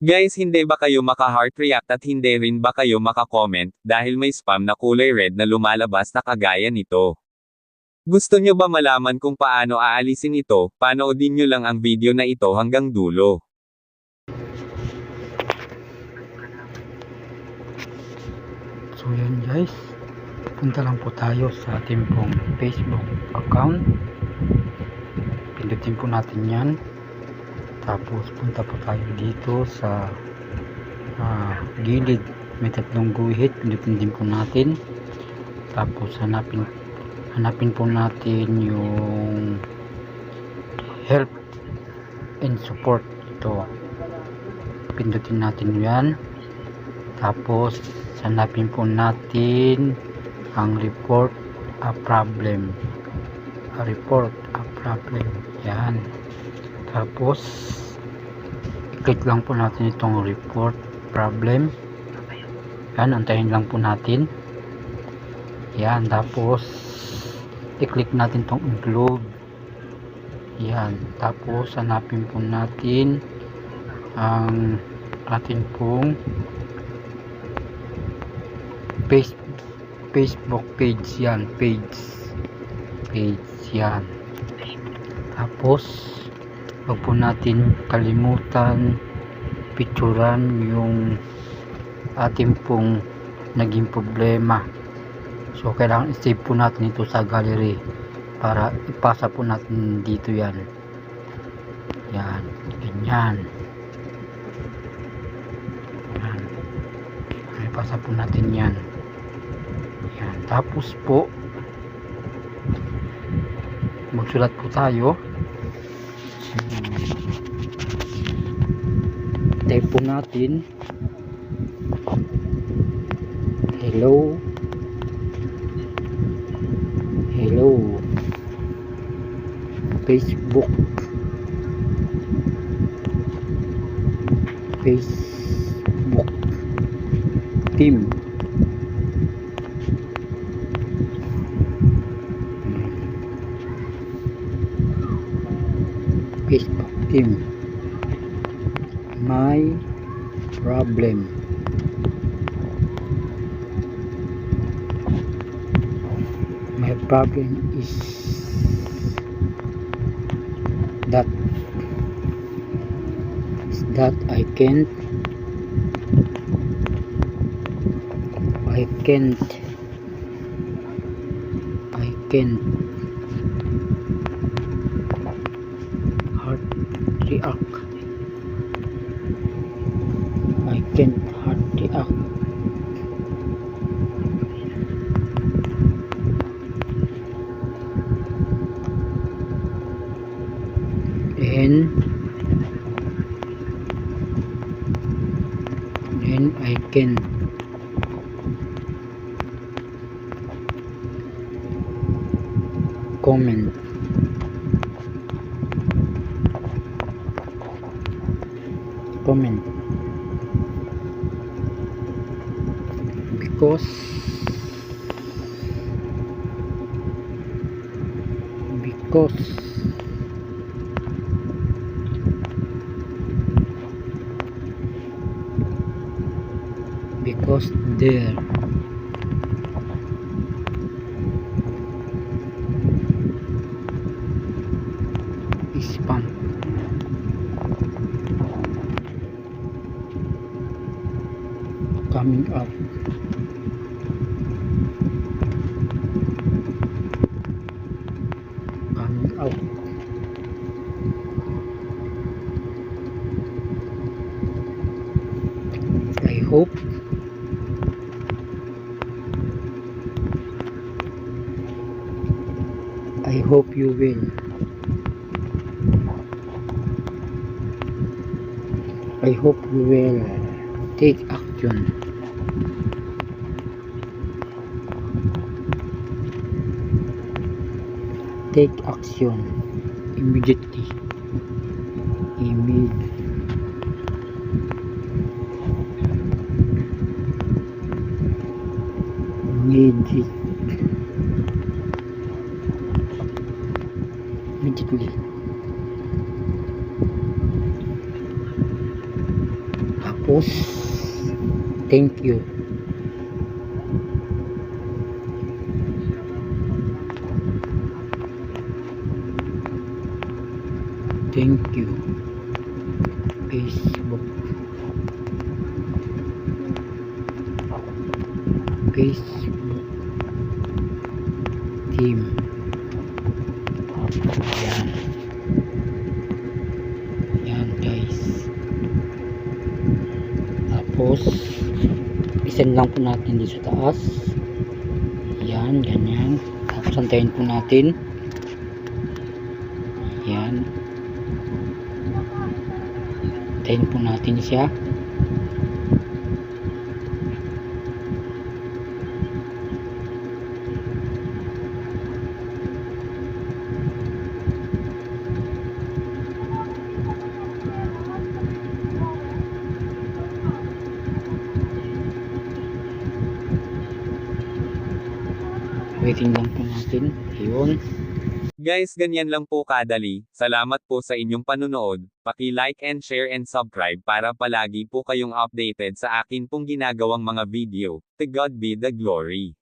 Guys, hindi ba kayo maka-heart react at hindi rin ba kayo maka-comment dahil may spam na kulay red na lumalabas na kagaya nito? Gusto nyo ba malaman kung paano aalisin ito? Panoodin nyo lang ang video na ito hanggang dulo. So yan guys, punta lang po tayo sa ating pong Facebook account. Pindutin po natin yan. Tapos punta po tayo dito sa gilid, may tatlong guhit, pindutin din po natin. Tapos hanapin po natin yung help and support. Ito, pindutin natin yan. Tapos hanapin po natin ang report a problem. Report a problem, yan. Tapos i-click lang po natin itong report problem. Yan, antayin lang po natin. Yan, tapos i-click natin itong include. Yan, tapos hanapin po natin ang ating pong Facebook page. Yan, page yan. Tapos wag po natin kalimutan picturean yung ating pong naging problema. So kailangan i-save po natin ito sa gallery para ipasa po natin dito. Yan, ganyan. Yan, ipasa po natin yan. Yan, tapos po magsulat po tayo. Type po natin hello Facebook team. Facebook team, my problem. My problem is that I can't heart react. I can't heart react. And I can comment because there is spam coming up. I hope you will. I hope you will take action. Take action immediately. Immediately. Tapos, thank you. Thank you. Facebook. Facebook team. Yan. Yan guys. Tapos, isend lang po natin dito sa taas. Yan, ganyan. Tapos, antayin po natin. Yan. Antayin po natin siya. Waiting lang po natin. Ayun. Guys, ganyan lang po kadali. Salamat po sa inyong panunood. Paki-like and share and subscribe para palagi po kayong updated sa akin pong ginagawang mga video. To God be the glory.